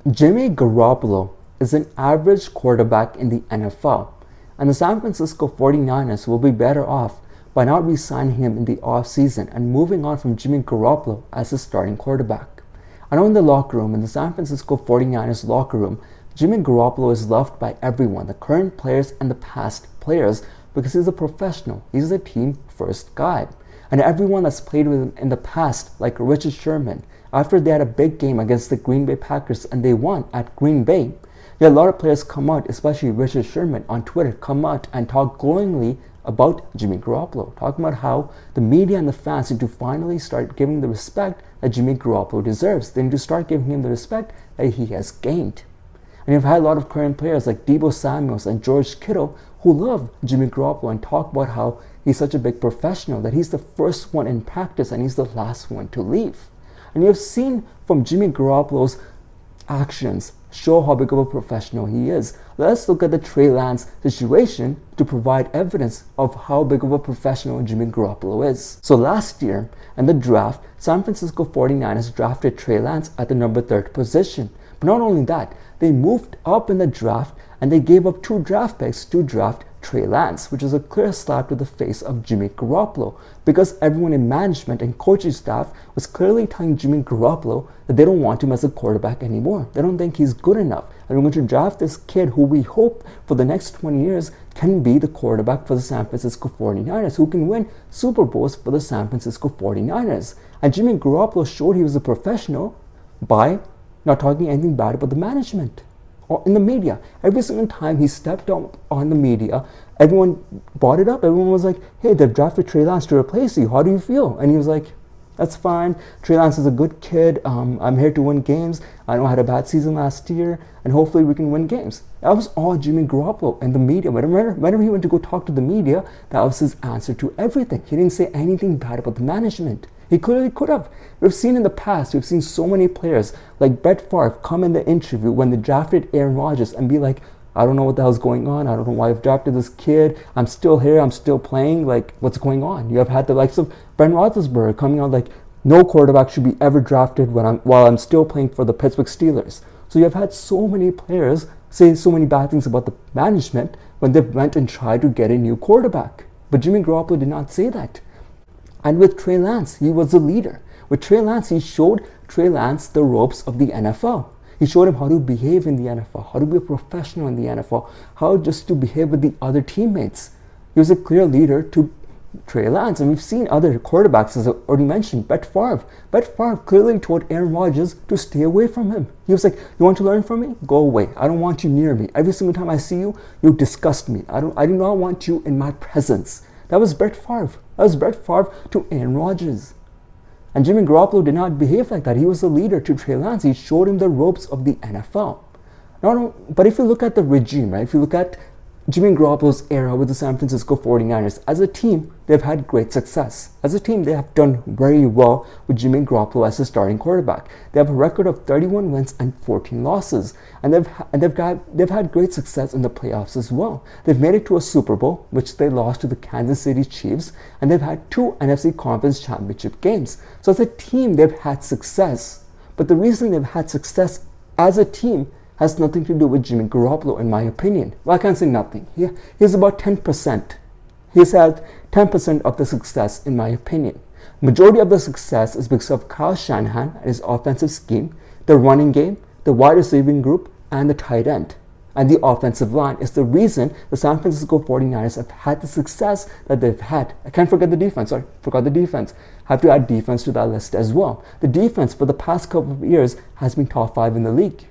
Jimmy Garoppolo is an average quarterback in the NFL, and the San Francisco 49ers will be better off by not re-signing him in the offseason and moving on from Jimmy Garoppolo as his starting quarterback. I know in the locker room, in the San Francisco 49ers locker room, Jimmy Garoppolo is loved by everyone, the current players and the past players, because he's a professional. He's a team-first guy. And everyone that's played with him in the past, like Richard Sherman, after they had a big game against the Green Bay Packers and they won at Green Bay, you had a lot of players come out, especially Richard Sherman on Twitter, come out and talk glowingly about Jimmy Garoppolo, talking about how the media and the fans need to finally start giving the respect that Jimmy Garoppolo deserves. They need to start giving him the respect that he has gained. And you've had a lot of current players like Deebo Samuels and George Kittle who love Jimmy Garoppolo and talk about how he's such a big professional, that he's the first one in practice and he's the last one to leave. And you've seen from Jimmy Garoppolo's actions show how big of a professional he is. Let's look at the Trey Lance situation to provide evidence of how big of a professional Jimmy Garoppolo is. So last year in the draft, San Francisco 49ers drafted Trey Lance at the number 3rd position. But not only that, they moved up in the draft and they gave up 2 draft picks to draft Trey Lance, which is a clear slap to the face of Jimmy Garoppolo, because everyone in management and coaching staff was clearly telling Jimmy Garoppolo that they don't want him as a quarterback anymore. They don't think he's good enough. And we're going to draft this kid who we hope for the next 20 years can be the quarterback for the San Francisco 49ers, who can win Super Bowls for the San Francisco 49ers. And Jimmy Garoppolo showed he was a professional by not talking anything bad about the management or in the media. Every single time he stepped up on the media, everyone brought it up. Everyone was like, hey, they've drafted Trey Lance to replace you. How do you feel? And he was like, that's fine. Trey Lance is a good kid. I'm here to win games. I know I had a bad season last year, and hopefully we can win games. That was all Jimmy Garoppolo and the media. Whenever he went to go talk to the media, that was his answer to everything. He didn't say anything bad about the management. He clearly could have. We've seen in the past, we've seen so many players like Brett Favre come in the interview when they drafted Aaron Rodgers and be like, I don't know what the hell's going on. I don't know why I've drafted this kid. I'm still here. I'm still playing. Like, what's going on? You have had the likes of Ben Roethlisberger coming out like, no quarterback should be ever drafted while I'm still playing for the Pittsburgh Steelers. So you have had so many players say so many bad things about the management when they went and tried to get a new quarterback. But Jimmy Garoppolo did not say that. And with Trey Lance, he was a leader. With Trey Lance, he showed Trey Lance the ropes of the NFL. He showed him how to behave in the NFL, how to be a professional in the NFL, how just to behave with the other teammates. He was a clear leader to Trey Lance. And we've seen other quarterbacks, as I already mentioned, Brett Favre. Brett Favre clearly told Aaron Rodgers to stay away from him. He was like, you want to learn from me? Go away. I don't want you near me. Every single time I see you, you disgust me. I do not want you in my presence. That was Brett Favre. That was Brett Favre to Aaron Rodgers. And Jimmy Garoppolo did not behave like that. He was a leader to Trey Lance. He showed him the ropes of the NFL. But if you look at the regime, right? If you look at Jimmy Garoppolo's era with the San Francisco 49ers, as a team, they've had great success. As a team, they have done very well with Jimmy Garoppolo as a starting quarterback. They have a record of 31 wins and 14 losses. And they've had great success in the playoffs as well. They've made it to a Super Bowl, which they lost to the Kansas City Chiefs, and they've had 2 NFC Conference Championship games. So as a team, they've had success. But the reason they've had success as a team has nothing to do with Jimmy Garoppolo, in my opinion. Well, I can't say nothing. He's about 10%. He's had 10% of the success, in my opinion. Majority of the success is because of Kyle Shanahan and his offensive scheme, the running game, the wide receiving group, and the tight end. And the offensive line is the reason the San Francisco 49ers have had the success that they've had. I can't forget the defense. Forgot the defense. Have to add defense to that list as well. The defense for the past couple of years has been top 5 in the league.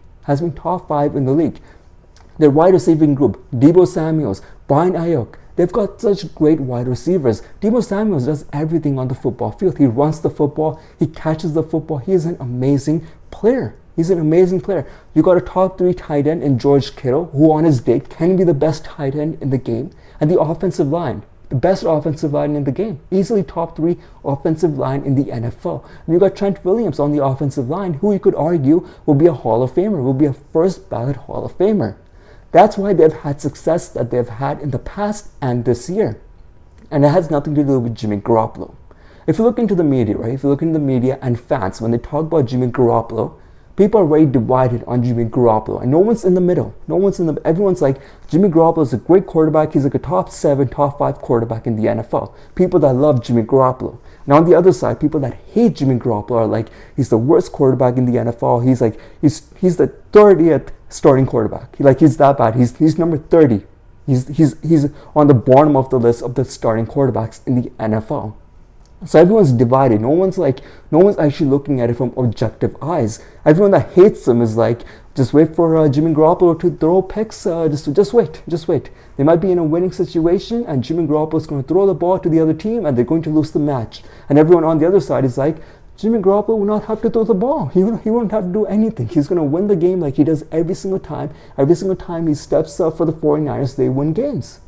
Their wide receiving group, Deebo Samuels, Brian Ayuk, they've got such great wide receivers. Deebo Samuels does everything on the football field. He runs the football, he catches the football. He is an amazing player. You got a top 3 tight end in George Kittle, who on his day can be the best tight end in the game. And the offensive line, the best offensive line in the game. Easily top 3 offensive line in the NFL. And you got Trent Williams on the offensive line, who you could argue will be a Hall of Famer, will be a first ballot Hall of Famer. That's why they've had success that they've had in the past and this year. And it has nothing to do with Jimmy Garoppolo. If you look into the media, right? If you look into the media and fans, when they talk about Jimmy Garoppolo, People are very divided on Jimmy Garoppolo, and no one's in the middle. Everyone's like, Jimmy Garoppolo is a great quarterback. He's like a top 7, top 5 quarterback in the NFL. People that love Jimmy Garoppolo. Now on the other side, people that hate Jimmy Garoppolo are like, he's the worst quarterback in the NFL. He's the 30th starting quarterback. He's that bad. He's number 30. He's on the bottom of the list of the starting quarterbacks in the NFL. So everyone's divided. No one's actually looking at it from objective eyes. Everyone that hates him is like, just wait for Jimmy Garoppolo to throw picks. Just wait. They might be in a winning situation, and Jimmy Garoppolo is going to throw the ball to the other team, and they're going to lose the match. And everyone on the other side is like, Jimmy Garoppolo will not have to throw the ball. He won't have to do anything. He's going to win the game like he does every single time. Every single time he steps up for the 49ers, they win games.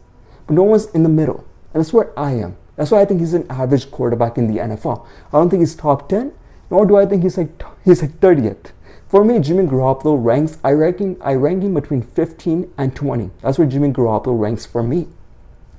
But no one's in the middle. And that's where I am. That's why I think he's an average quarterback in the NFL. I don't think he's top 10, nor do I think he's like 30th. For me, Jimmy Garoppolo I rank him between 15 and 20. That's where Jimmy Garoppolo ranks for me.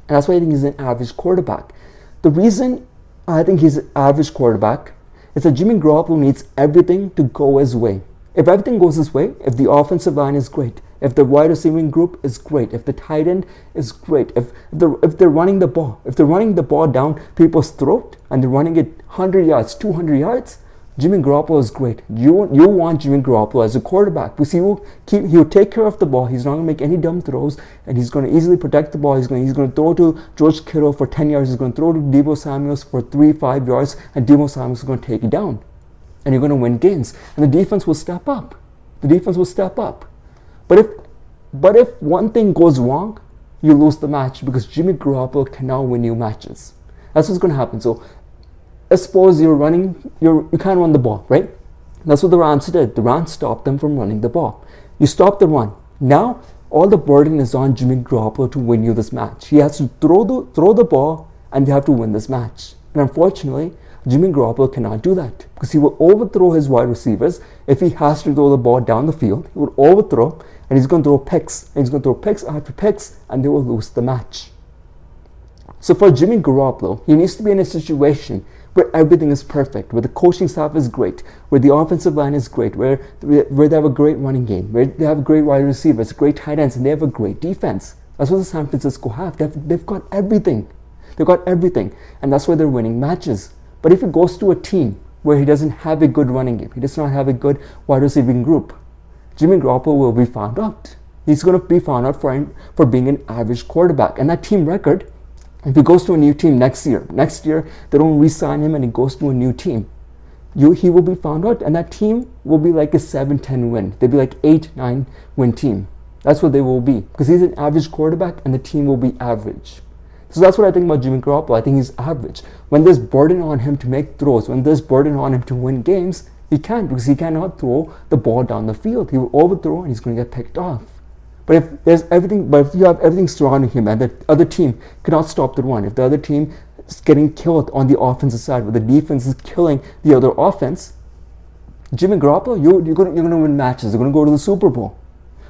And that's why I think he's an average quarterback. The reason I think he's an average quarterback is that Jimmy Garoppolo needs everything to go his way. If everything goes his way, if the offensive line is great, if the wide receiving group is great, if the tight end is great, if they're running the ball down people's throat and they're running it 100 yards, 200 yards, Jimmy Garoppolo is great. You want Jimmy Garoppolo as a quarterback because he'll take care of the ball. He's not going to make any dumb throws, and he's going to easily protect the ball. He's going to throw to George Kittle for 10 yards. He's going to throw to Deebo Samuels for 3-5 yards, and Deebo Samuels is going to take it down. And you're going to win games. And the defense will step up. But if one thing goes wrong, you lose the match because Jimmy Garoppolo cannot win you matches. That's what's going to happen. So let's suppose you can't run the ball, right? That's what the Rams did. The Rams stopped them from running the ball. You stop the run. Now all the burden is on Jimmy Garoppolo to win you this match. He has to throw the ball, and they have to win this match. And unfortunately, Jimmy Garoppolo cannot do that because he will overthrow his wide receivers. If he has to throw the ball down the field, he would overthrow, and he's going to throw picks. And he's going to throw picks after picks, and they will lose the match. So for Jimmy Garoppolo, he needs to be in a situation where everything is perfect, where the coaching staff is great, where the offensive line is great, where they have a great running game, where they have great wide receivers, great tight ends, and they have a great defense. That's what the San Francisco have. They've got everything. And that's why they're winning matches. But if he goes to a team where he doesn't have a good running game, he does not have a good wide receiving group, Jimmy Garoppolo will be found out. He's going to be found out for being an average quarterback. And that team record, if he goes to a new team next year they don't re-sign him and he goes to a new team, he will be found out, and that team will be like a 7-10 win. They'll be like 8-9 win team. That's what they will be because he's an average quarterback and the team will be average. So that's what I think about Jimmy Garoppolo. I think he's average. When there's burden on him to make throws, when there's burden on him to win games, he can't because he cannot throw the ball down the field. He will overthrow and he's going to get picked off. But if you have everything surrounding him and the other team cannot stop the run, if the other team is getting killed on the offensive side, where the defense is killing the other offense, Jimmy Garoppolo, you're going to win matches. You're going to go to the Super Bowl.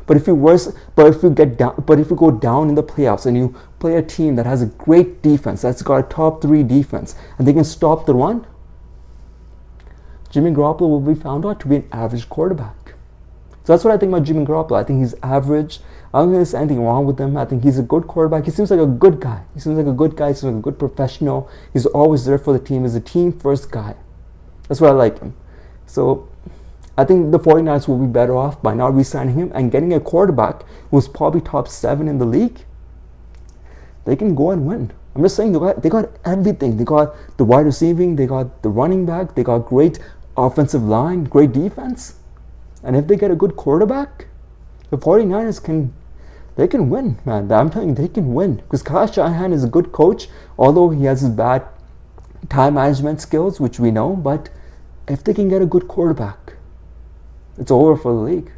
But if you go down in the playoffs and you play a team that has a great defense, that's got a top 3 defense, and they can stop the run, Jimmy Garoppolo will be found out to be an average quarterback. So that's what I think about Jimmy Garoppolo. I think he's average. I don't think there's anything wrong with him. I think he's a good quarterback. He seems like a good guy. He seems like a good professional. He's always there for the team. He's a team first guy. That's why I like him. So I think the 49ers will be better off by not re-signing him and getting a quarterback who's probably top 7 in the league. They can go and win. I'm just saying they got everything. They got the wide receiving, they got the running back, they got great offensive line, great defense. And if they get a good quarterback, the 49ers can win, man. I'm telling you, they can win. Because Kyle Shanahan is a good coach, although he has his bad time management skills, which we know. But if they can get a good quarterback, it's over for the league.